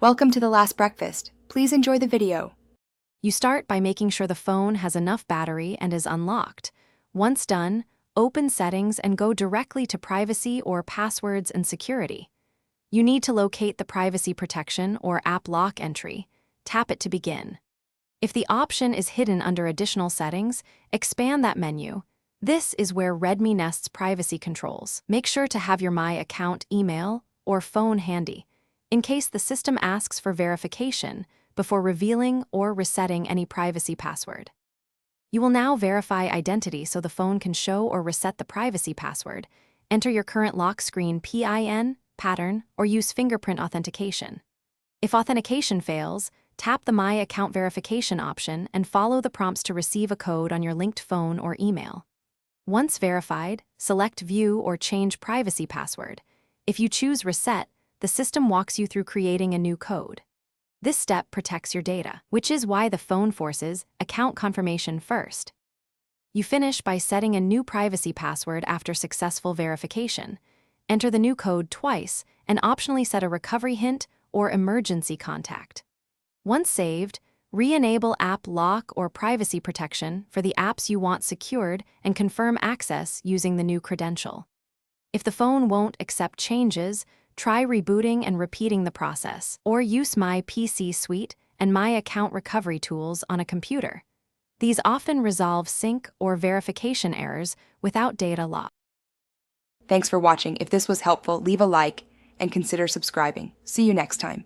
Welcome to the last breakfast. Please enjoy the video. You start by making sure the phone has enough battery and is unlocked. Once done, open Settings and go directly to Privacy or Passwords and Security. You need to locate the Privacy Protection or App Lock entry. Tap it to begin. If the option is hidden under Additional Settings, expand that menu. This is where Redmi nests privacy controls. Make sure to have your My Account email or phone handy, in case the system asks for verification before revealing or resetting any privacy password. You will now verify identity so the phone can show or reset the privacy password. Enter your current lock screen PIN, pattern, or use fingerprint authentication. If authentication fails, tap the My Account verification option and follow the prompts to receive a code on your linked phone or email. Once verified, select View or Change Privacy Password. If you choose Reset, the system walks you through creating a new code. This step protects your data, which is why the phone forces account confirmation first. You finish by setting a new privacy password after successful verification. Enter the new code twice and optionally set a recovery hint or emergency contact. Once saved, re-enable App Lock or Privacy Protection for the apps you want secured and confirm access using the new credential. If the phone won't accept changes, try rebooting and repeating the process, or use My PC Suite and My Account recovery tools on a computer. These often resolve sync or verification errors without data loss. Thanks for watching. If this was helpful, leave a like and consider subscribing. See you next time.